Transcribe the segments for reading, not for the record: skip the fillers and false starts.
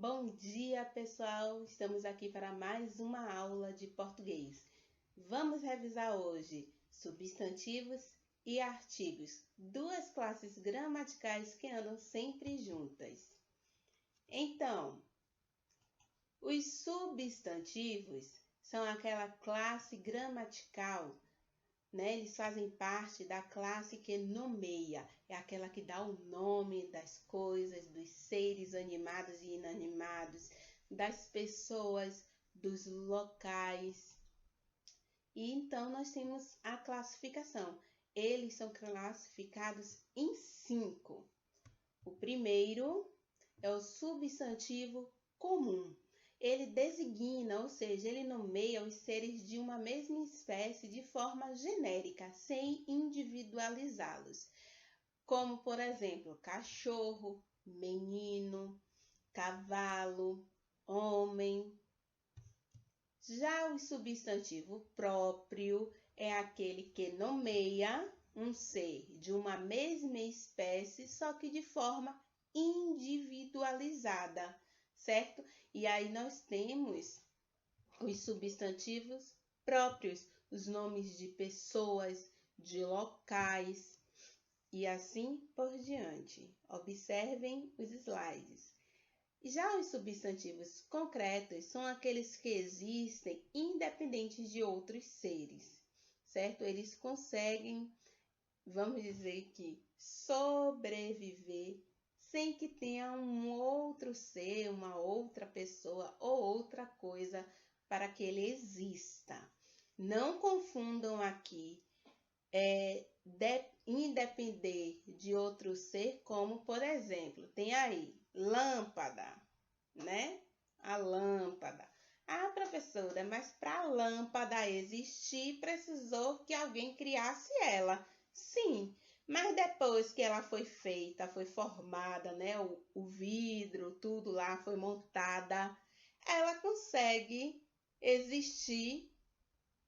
Bom dia, pessoal! Estamos aqui para mais uma aula de português. Vamos revisar hoje substantivos e artigos, duas classes gramaticais que andam sempre juntas. Então, os substantivos são aquela classe gramatical, né? Eles fazem parte da classe que nomeia, é aquela que dá o nome das coisas, dos seres animados e inanimados, das pessoas, dos locais. E então nós temos a classificação. Eles são classificados em 5. O primeiro é o substantivo comum. Ele designa, ou seja, ele nomeia os seres de uma mesma espécie de forma genérica, sem individualizá-los. Como, por exemplo, cachorro, menino, cavalo, homem. Já o substantivo próprio é aquele que nomeia um ser de uma mesma espécie, só que de forma individualizada, certo? E aí nós temos os substantivos próprios, os nomes de pessoas, de locais e assim por diante. Observem os slides. Já os substantivos concretos são aqueles que existem independentes de outros seres, certo? Eles conseguem, vamos dizer que, sobreviver sem que tenha um outro ser, uma outra pessoa ou outra coisa para que ele exista. Não confundam aqui independer de outro ser, como, por exemplo, tem aí lâmpada, né? A lâmpada. Ah, professora, mas para a lâmpada existir, precisou que alguém criasse ela. Sim, mas depois que ela foi feita, foi formada, né? O vidro, tudo lá foi montada, ela consegue existir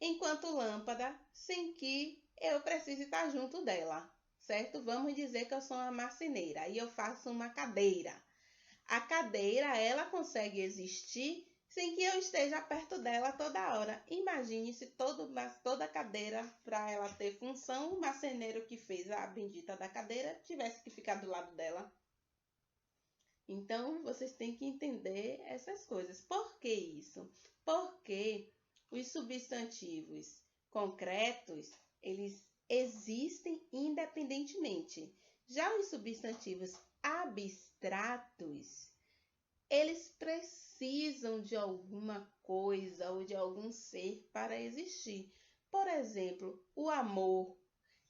enquanto lâmpada sem que eu precise estar junto dela, certo? Vamos dizer que eu sou uma marceneira e eu faço uma cadeira. A cadeira, ela consegue existir sem que eu esteja perto dela toda hora. Imagine se toda cadeira, para ela ter função, o marceneiro que fez a bendita da cadeira tivesse que ficar do lado dela. Então, vocês têm que entender essas coisas. Por que isso? Porque os substantivos concretos, eles existem independentemente. Já os substantivos abstratos, eles precisam de alguma coisa ou de algum ser para existir. Por exemplo, o amor,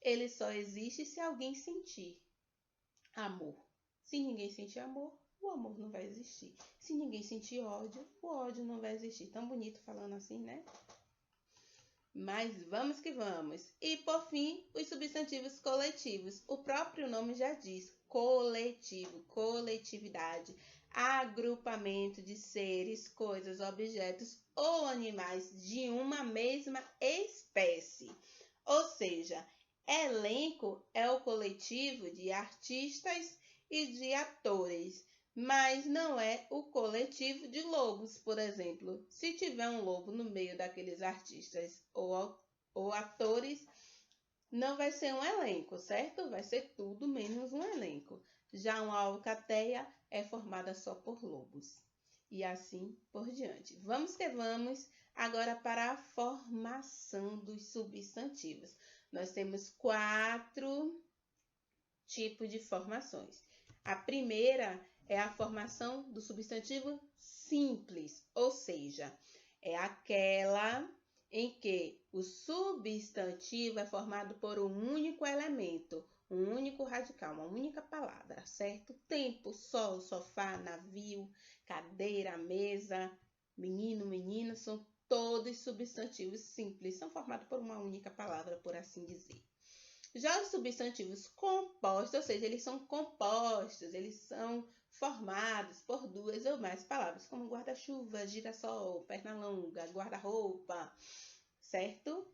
ele só existe se alguém sentir amor. Se ninguém sentir amor, o amor não vai existir. Se ninguém sentir ódio, o ódio não vai existir. Tão bonito falando assim, né? Mas vamos que vamos. E por fim, os substantivos coletivos. O próprio nome já diz: coletivo, coletividade, agrupamento de seres, coisas, objetos ou animais de uma mesma espécie. Ou seja, elenco é o coletivo de artistas e de atores, mas não é o coletivo de lobos, por exemplo. Se tiver um lobo no meio daqueles artistas ou atores, não vai ser um elenco, certo? Vai ser tudo menos um elenco. Já uma alcateia é formada só por lobos. E assim por diante. Vamos que vamos agora para a formação dos substantivos. Nós temos 4 tipos de formações. A primeira é a formação do substantivo simples, ou seja, é aquela em que o substantivo é formado por um único elemento, um único radical, uma única palavra, certo? Tempo, sol, sofá, navio, cadeira, mesa, menino, menina, são todos substantivos simples, são formados por uma única palavra, por assim dizer. Já os substantivos compostos, ou seja, eles são compostos, eles são formados por 2 ou mais palavras, como guarda-chuva, girassol, perna longa, guarda-roupa, certo?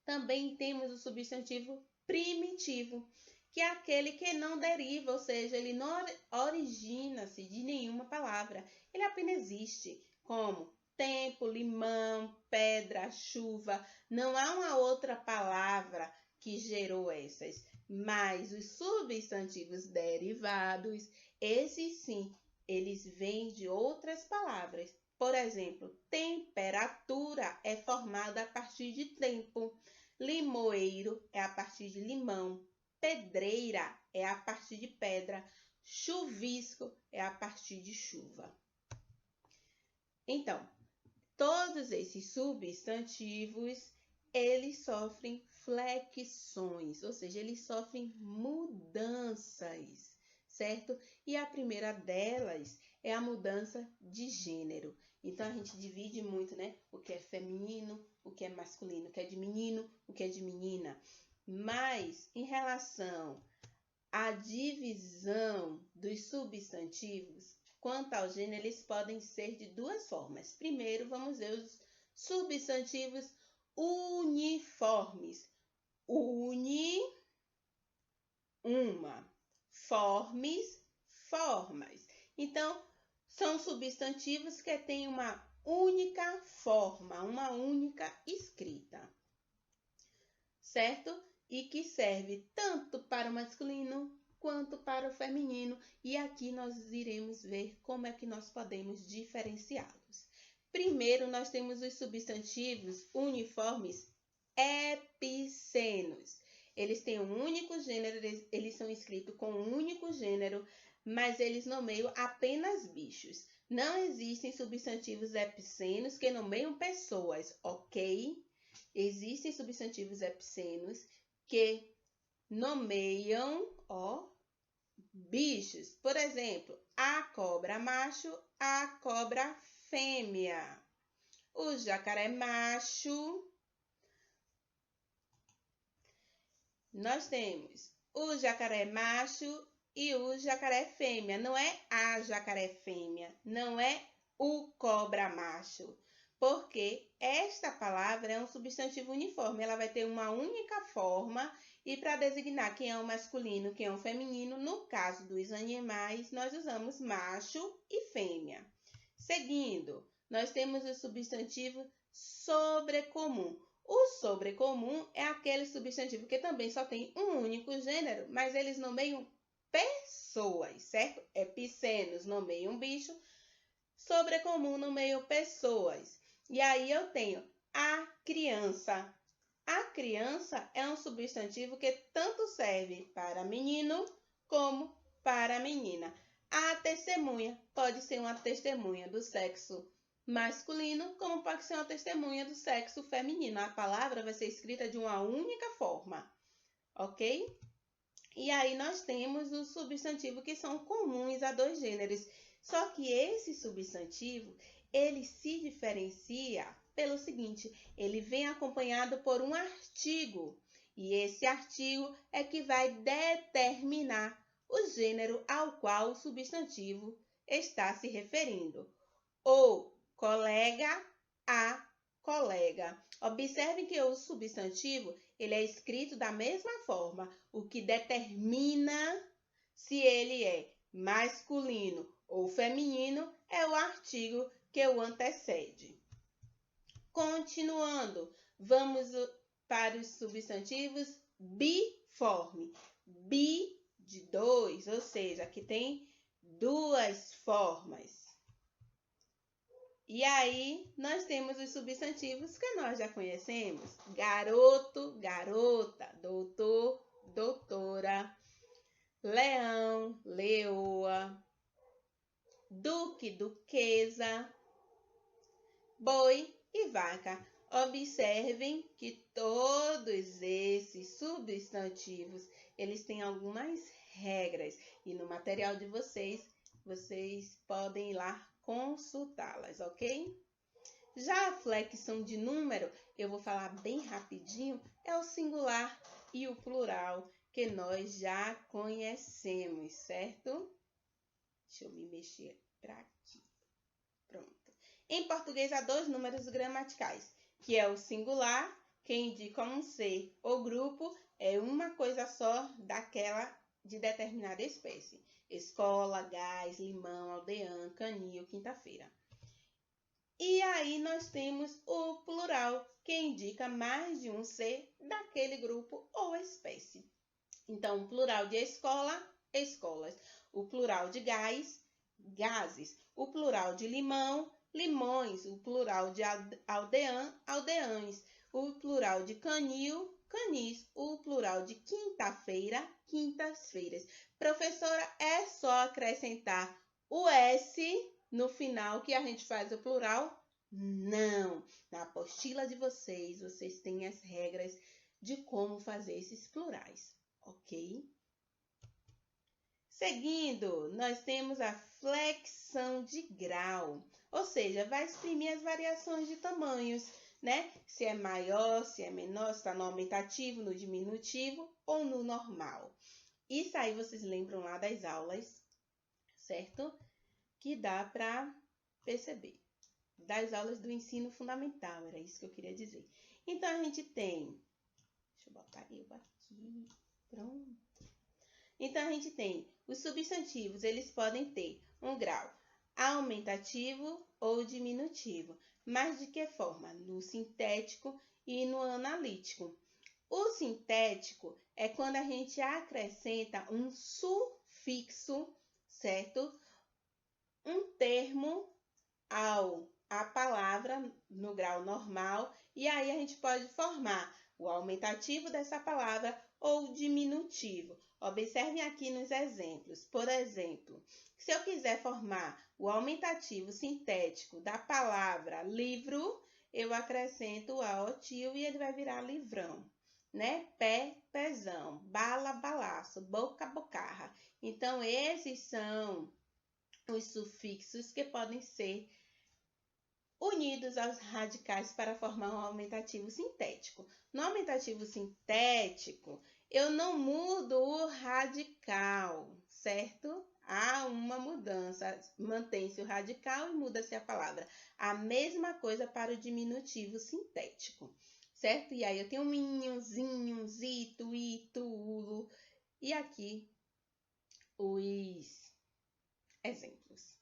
Também temos o substantivo primitivo. que é aquele que não deriva, ou seja, ele não origina-se de nenhuma palavra. Ele apenas existe, como tempo, limão, pedra, chuva. Não há uma outra palavra que gerou essas. Mas os substantivos derivados, esses sim, eles vêm de outras palavras. Por exemplo, temperatura é formada a partir de tempo. Limoeiro é a partir de limão. Pedreira é a partir de pedra. Chuvisco é a partir de chuva. Então, todos esses substantivos, eles sofrem flexões, ou seja, eles sofrem mudanças, certo? E a primeira delas é a mudança de gênero. Então, a gente divide muito, né? O que é feminino, o que é masculino, o que é de menino, o que é de menina. Mas, em relação à divisão dos substantivos, quanto ao gênero, eles podem ser de duas formas. Primeiro, vamos ver os substantivos uniformes. Uni, uma. Formes, formas. Então, são substantivos que têm uma única forma, uma única escrita, certo? E que serve tanto para o masculino quanto para o feminino. E aqui nós iremos ver como é que nós podemos diferenciá-los. Primeiro, nós temos os substantivos uniformes epicenos. Eles têm um único gênero, eles são escritos com um único gênero, mas eles nomeiam apenas bichos. Não existem substantivos epicenos que nomeiam pessoas, ok? Existem substantivos epicenos que nomeiam, bichos. Por exemplo, a cobra macho, a cobra fêmea. O jacaré macho. Nós temos o jacaré macho e o jacaré fêmea. Não é a jacaré fêmea, não é o cobra macho. Porque esta palavra é um substantivo uniforme. Ela vai ter uma única forma e para designar quem é o masculino, quem é o feminino, no caso dos animais, nós usamos macho e fêmea. Seguindo, nós temos o substantivo sobrecomum. O sobrecomum é aquele substantivo que também só tem um único gênero, mas eles nomeiam pessoas, certo? Epicenos nomeiam bicho, sobrecomum nomeiam pessoas. E aí eu tenho a criança. A criança é um substantivo que tanto serve para menino como para menina. A testemunha pode ser uma testemunha do sexo masculino, como pode ser uma testemunha do sexo feminino. A palavra vai ser escrita de uma única forma, ok? E aí nós temos os substantivos que são comuns a dois gêneros. Só que esse substantivo, ele se diferencia pelo seguinte, ele vem acompanhado por um artigo. E esse artigo é que vai determinar o gênero ao qual o substantivo está se referindo. Ou colega a colega. Observe que o substantivo ele é escrito da mesma forma, o que determina se ele é masculino ou feminino é o artigo que o antecede. Continuando, vamos para os substantivos biforme. Bi de dois, ou seja, que tem duas formas. E aí, nós temos os substantivos que nós já conhecemos. Garoto, garota, doutor, doutora, leão, leoa, duque, duquesa, boi e vaca. Observem que todos esses substantivos, eles têm algumas regras. E no material de vocês podem ir lá consultá-las, ok? Já a flexão de número, eu vou falar bem rapidinho, é o singular e o plural que nós já conhecemos, certo? Deixa eu me mexer para aqui. Pronto. Em português, há dois números gramaticais, que é o singular, que indica um ser ou grupo, é uma coisa só daquela de determinada espécie. Escola, gás, limão, aldeã, canil, quinta-feira. E aí nós temos o plural, que indica mais de um ser daquele grupo ou espécie. Então, o plural de escola, escolas. O plural de gás, gases. O plural de limão, limões. O plural de aldeã, aldeães. O plural de canil, canis. O plural de quinta-feira, quintas-feiras. Professora, é só acrescentar o S no final que a gente faz o plural? Não! Na apostila de vocês têm as regras de como fazer esses plurais, ok? Seguindo, nós temos a flexão de grau, ou seja, vai exprimir as variações de tamanhos, né? Se é maior, se é menor, se está no aumentativo, no diminutivo ou no normal. Isso aí vocês lembram lá das aulas, certo? Que dá para perceber. Das aulas do ensino fundamental, era isso que eu queria dizer. Então, a gente tem... Deixa eu botar eu aqui. Pronto. Então, a gente tem os substantivos, eles podem ter um grau aumentativo ou diminutivo. Mas de que forma? No sintético e no analítico. O sintético é quando a gente acrescenta um sufixo, certo? Um termo a palavra no grau normal, e aí a gente pode formar o aumentativo dessa palavra ou o diminutivo. Observem aqui nos exemplos. Por exemplo, se eu quiser formar o aumentativo sintético da palavra livro, eu acrescento o aotil e ele vai virar livrão, né? Pé, pezão, bala, balaço, boca, bocarra. Então, esses são os sufixos que podem ser unidos aos radicais para formar um aumentativo sintético. No aumentativo sintético, eu não mudo o radical, certo? Há uma mudança, mantém-se o radical e muda-se a palavra. A mesma coisa para o diminutivo sintético, certo? E aí eu tenho minhozinho, zito, ito, ulo, e aqui os exemplos.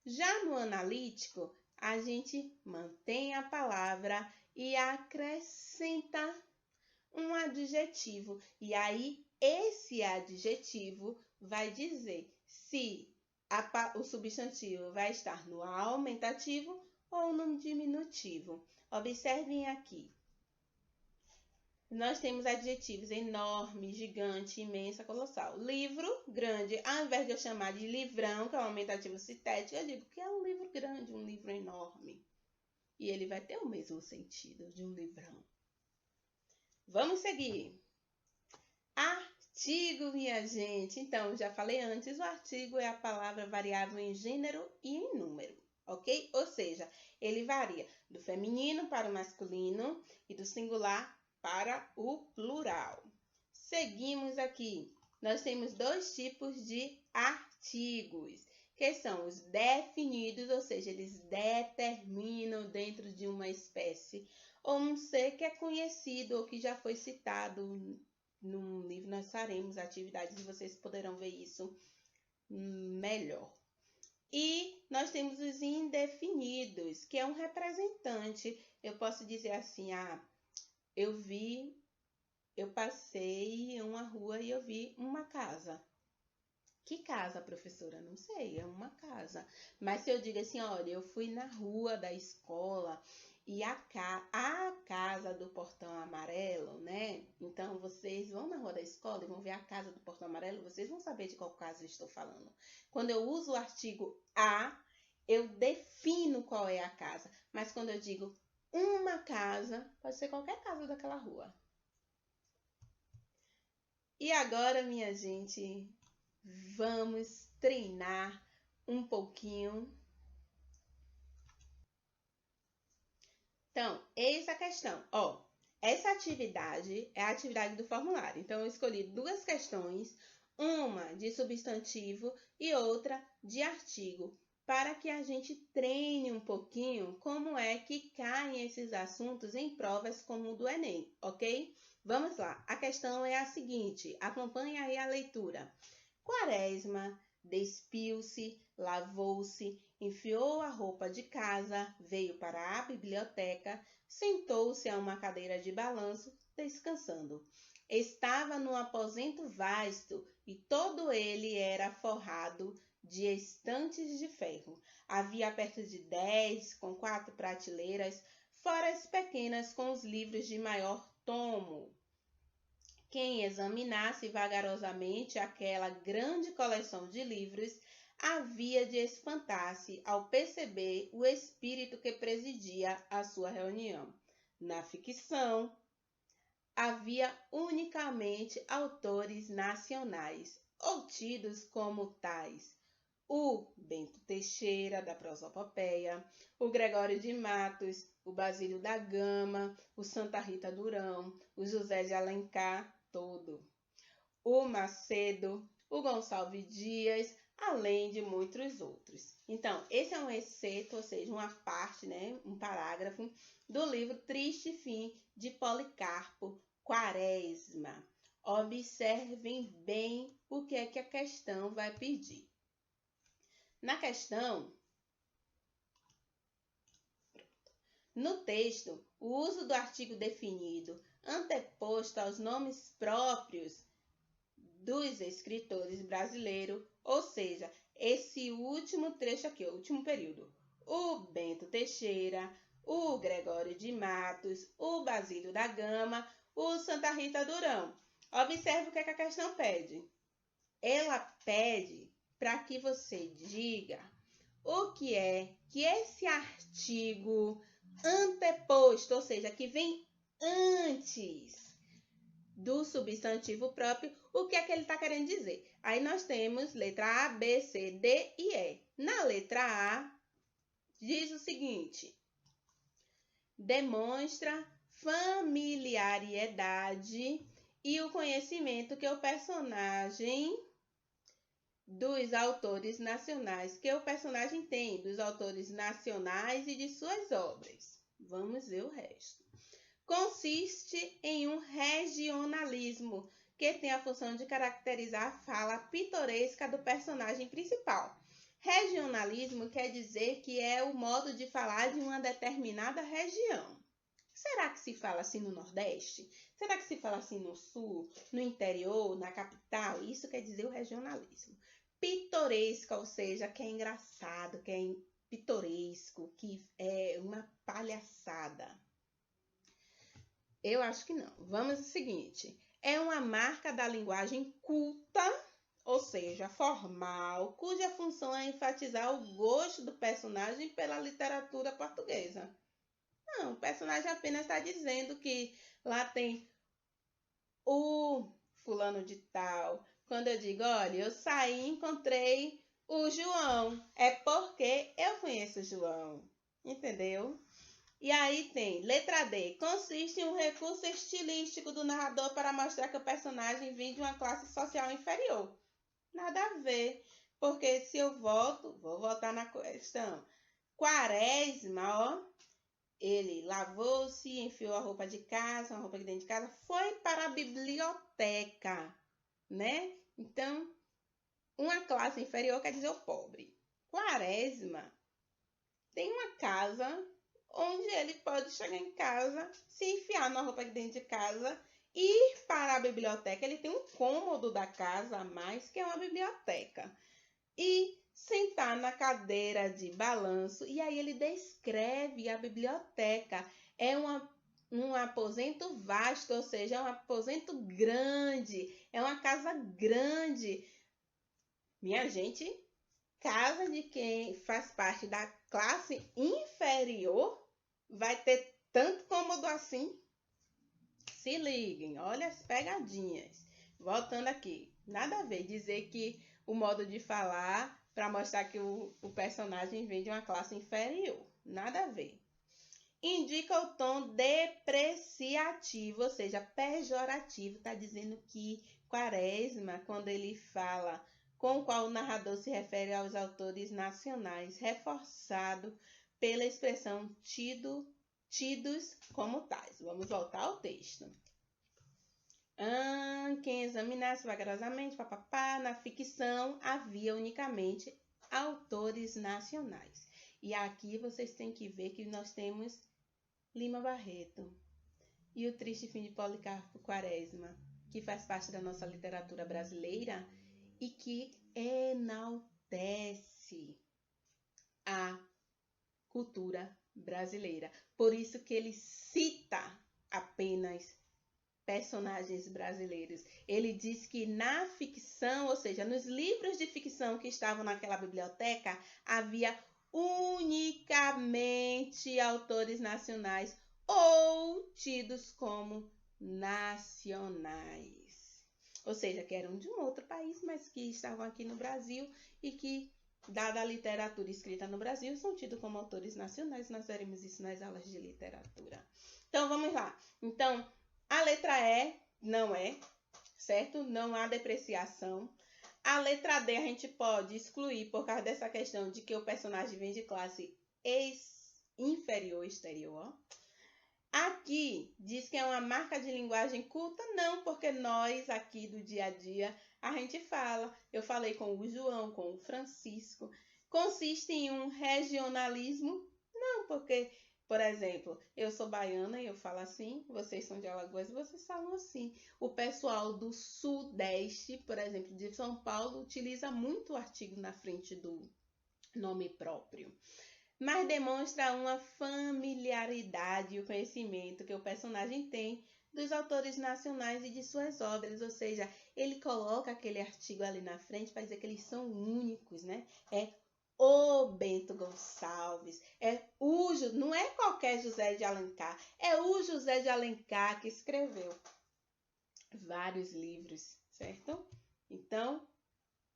Já no analítico, a gente mantém a palavra e acrescenta um adjetivo. E aí, esse adjetivo vai dizer se o substantivo vai estar no aumentativo ou no diminutivo. Observem aqui. Nós temos adjetivos enorme, gigante, imensa, colossal. Livro, grande. Ao invés de eu chamar de livrão, que é um aumentativo sintético, eu digo que é um livro grande, um livro enorme. E ele vai ter o mesmo sentido de um livrão. Vamos seguir. Artigo, minha gente. Então, já falei antes, o artigo é a palavra variável em gênero e em número, ok? Ou seja, ele varia do feminino para o masculino e do singular para o plural. Seguimos aqui. Nós temos dois tipos de artigos, que são os definidos, ou seja, eles determinam dentro de uma espécie, ou um ser que é conhecido ou que já foi citado no livro. Nós faremos atividades e vocês poderão ver isso melhor. E nós temos os indefinidos, que é um representante. Eu posso dizer assim, eu passei em uma rua e eu vi uma casa. Que casa, professora? Não sei, é uma casa. Mas se eu digo assim, olha, eu fui na rua da escola e a casa do portão amarelo, né? Então, vocês vão na rua da escola e vão ver a casa do portão amarelo, vocês vão saber de qual casa eu estou falando. Quando eu uso o artigo a, eu defino qual é a casa. Mas quando eu digo uma casa, pode ser qualquer casa daquela rua. E agora, minha gente, vamos treinar um pouquinho. Então, eis a questão. Essa atividade é a atividade do formulário. Então, eu escolhi duas questões, uma de substantivo e outra de artigo, para que a gente treine um pouquinho como é que caem esses assuntos em provas como o do Enem, ok? Vamos lá, a questão é a seguinte, acompanhe aí a leitura. Quaresma despiu-se, lavou-se, enfiou a roupa de casa, veio para a biblioteca, sentou-se a uma cadeira de balanço, descansando. Estava num aposento vasto e todo ele era forrado de estantes de ferro. Havia perto de 10, com 4 prateleiras, fora as pequenas com os livros de maior tomo. Quem examinasse vagarosamente aquela grande coleção de livros havia de espantar-se ao perceber o espírito que presidia a sua reunião. Na ficção, havia unicamente autores nacionais, ou tidos como tais: o Bento Teixeira, da prosopopeia, o Gregório de Matos, o Basílio da Gama, o Santa Rita Durão, o José de Alencar, o Macedo, o Gonçalves Dias, além de muitos outros. Então, esse é um excerto, ou seja, uma parte, um parágrafo do livro Triste Fim de Policarpo Quaresma. Observem bem o que é que a questão vai pedir. Na questão, no texto, o uso do artigo definido anteposto aos nomes próprios dos escritores brasileiros, ou seja, esse último trecho aqui, o último período, o Bento Teixeira, o Gregório de Matos, o Basílio da Gama, o Santa Rita Durão. Observe o que a questão pede. Ela pede para que você diga o que é que esse artigo anteposto, ou seja, que vem antes do substantivo próprio, o que é que ele está querendo dizer? Aí nós temos letra A, B, C, D e E. Na letra A, diz o seguinte: demonstra familiaridade e o conhecimento que o personagem dos autores nacionais, que o personagem tem dos autores nacionais e de suas obras. Vamos ver o resto. Consiste em um regionalismo que tem a função de caracterizar a fala pitoresca do personagem principal. Regionalismo quer dizer que é o modo de falar de uma determinada região. Será que se fala assim no Nordeste? Será que se fala assim no Sul, no interior, na capital? Isso quer dizer o regionalismo. Pitoresca, ou seja, que é engraçado, que é pitoresco, que é uma palhaçada. Eu acho que não. Vamos ao seguinte. É uma marca da linguagem culta, ou seja, formal, cuja função é enfatizar o gosto do personagem pela literatura portuguesa. Não, o personagem apenas está dizendo que lá tem o fulano de tal. Quando eu digo, olha, eu saí e encontrei o João, é porque eu conheço o João. Entendeu? E aí tem, letra D, consiste em um recurso estilístico do narrador para mostrar que o personagem vem de uma classe social inferior. Nada a ver, porque se eu vou voltar na questão. Quaresma, ó, ele lavou-se, enfiou a roupa de casa, uma roupa de dentro de casa, foi para a biblioteca, né? Então, uma classe inferior quer dizer o pobre. Quaresma tem uma casa onde ele pode chegar em casa, se enfiar na roupa de dentro de casa, ir para a biblioteca. Ele tem um cômodo da casa a mais, que é uma biblioteca. E sentar na cadeira de balanço. E aí ele descreve a biblioteca. É um aposento vasto, ou seja, é um aposento grande. É uma casa grande. Minha gente, casa de quem faz parte da classe inferior vai ter tanto cômodo assim? Se liguem, olha as pegadinhas. Voltando aqui, nada a ver dizer que o modo de falar para mostrar que o personagem vem de uma classe inferior. Nada a ver. Indica o tom depreciativo, ou seja, pejorativo. Está dizendo que Quaresma, quando ele fala com o qual o narrador se refere aos autores nacionais, reforçado pela expressão tidos como tais. Vamos voltar ao texto. Quem examinasse vagarosamente, papapá, na ficção havia unicamente autores nacionais. E aqui vocês têm que ver que nós temos Lima Barreto e o Triste Fim de Policarpo Quaresma, que faz parte da nossa literatura brasileira e que enaltece a cultura brasileira. Por isso que ele cita apenas personagens brasileiros. Ele diz que na ficção, ou seja, nos livros de ficção que estavam naquela biblioteca, havia unicamente autores nacionais ou tidos como nacionais. Ou seja, que eram de um outro país, mas que estavam aqui no Brasil e que, dada a literatura escrita no Brasil, são tidos como autores nacionais. Nós veremos isso nas aulas de literatura. Então, vamos lá. Então, a letra E não é, certo? Não há depreciação. A letra D a gente pode excluir por causa dessa questão de que o personagem vem de classe inferior, exterior. Aqui diz que é uma marca de linguagem culta, não, porque nós aqui do dia a dia a gente fala. Eu falei com o João, com o Francisco. Consiste em um regionalismo? Não, porque, por exemplo, eu sou baiana e eu falo assim, vocês são de Alagoas e vocês falam assim. O pessoal do Sudeste, por exemplo, de São Paulo, utiliza muito o artigo na frente do nome próprio, mas demonstra uma familiaridade e o conhecimento que o personagem tem dos autores nacionais e de suas obras, ou seja, ele coloca aquele artigo ali na frente para dizer que eles são únicos, né? É o Bento Gonçalves, não é qualquer José de Alencar, é o José de Alencar que escreveu vários livros, certo? Então,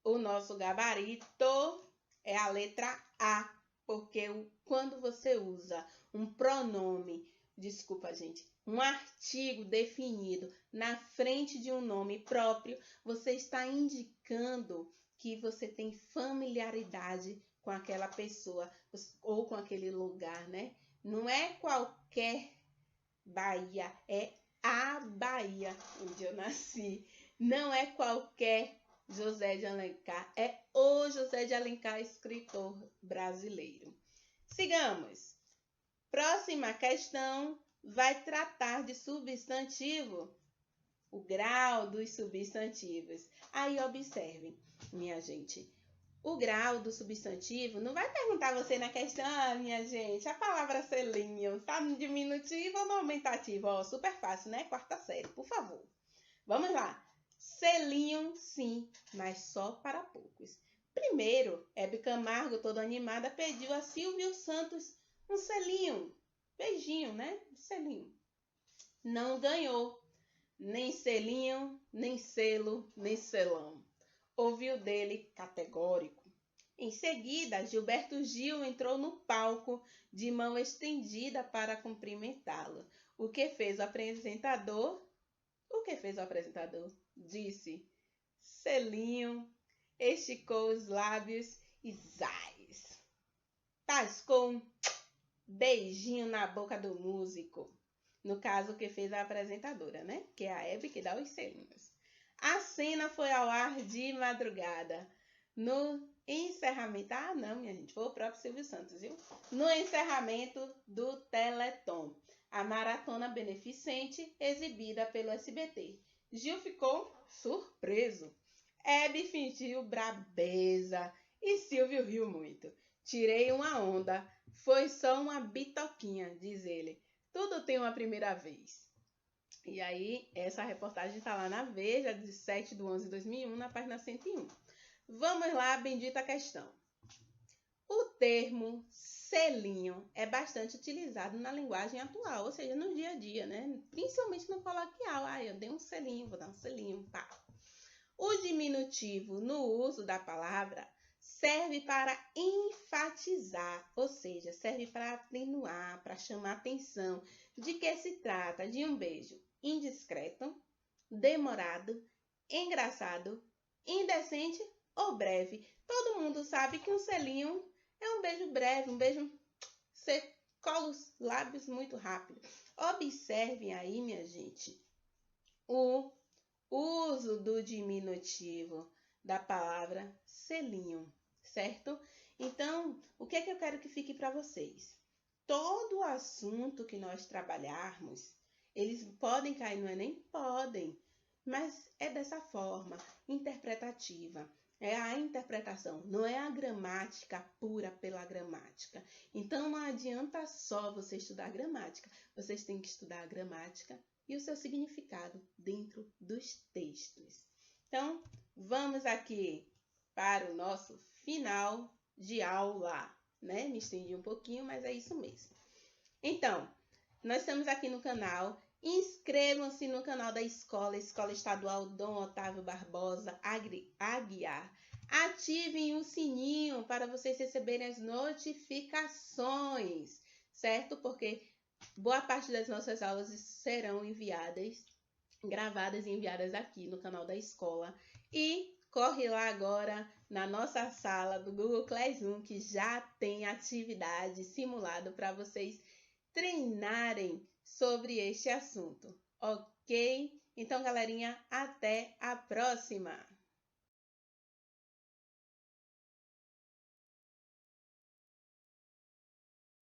o nosso gabarito é a letra A, porque quando você usa um pronome, um artigo definido na frente de um nome próprio, você está indicando que você tem familiaridade com aquela pessoa ou com aquele lugar, né? Não é qualquer Bahia, é a Bahia onde eu nasci. Não é qualquer José de Alencar, é o José de Alencar, escritor brasileiro. Sigamos. Próxima questão vai tratar de substantivo, o grau dos substantivos. Aí observem, minha gente, o grau do substantivo não vai perguntar você na questão, minha gente, a palavra selinho tá no diminutivo ou no aumentativo? Ó, super fácil, né? Quarta série, por favor. Vamos lá. Selinho, sim, mas só para poucos. Primeiro, Hebe Camargo, toda animada, pediu a Silvio Santos um selinho. Beijinho, né? Selinho. Não ganhou. Nem selinho, nem selo, nem selão. Ouviu dele categórico. Em seguida, Gilberto Gil entrou no palco de mão estendida para cumprimentá-lo. O que fez o apresentador? Disse: selinho, esticou os lábios e zás. Tascou um beijinho na boca do músico. No caso, o que fez a apresentadora, né? Que é a Hebe que dá os selinhos. A cena foi ao ar de madrugada. No encerramento... Ah, não, minha gente. Foi o próprio Silvio Santos, viu? No encerramento do Teleton. A maratona beneficente exibida pelo SBT. Gil ficou surpreso. Hebe fingiu brabeza e Silvio riu muito. Tirei uma onda. Foi só uma bitoquinha, diz ele. Tudo tem uma primeira vez. E aí, essa reportagem está lá na Veja, de 7/11/2001, na página 101. Vamos lá, bendita questão. O termo selinho é bastante utilizado na linguagem atual, ou seja, no dia a dia, né? Principalmente no coloquial. Ah, eu dei um selinho, vou dar um selinho, pá. O diminutivo no uso da palavra serve para enfatizar, ou seja, serve para atenuar, para chamar atenção de que se trata de um beijo indiscreto, demorado, engraçado, indecente ou breve. Todo mundo sabe que um selinho é um beijo breve, um beijo você cola os lábios muito rápido. Observem aí, minha gente, o uso do diminutivo da palavra selinho, certo? Então, o que é que eu quero que fique para vocês? Todo assunto que nós trabalharmos, eles podem cair no Enem? Podem, mas é dessa forma, interpretativa. É a interpretação, não é a gramática pura pela gramática. Então, não adianta só você estudar gramática, vocês têm que estudar a gramática e o seu significado dentro dos textos. Então, vamos aqui para o nosso final de aula, né? Me estendi um pouquinho, mas é isso mesmo. Então, nós estamos aqui no canal. Inscrevam-se no canal da Escola Estadual Dom Otávio Barbosa Aguiar. Ativem o sininho para vocês receberem as notificações, certo? Porque boa parte das nossas aulas serão gravadas e enviadas aqui no canal da escola. E corre lá agora na nossa sala do Google Classroom, que já tem atividade simulada para vocês treinarem sobre este assunto, ok? Então, galerinha, até a próxima!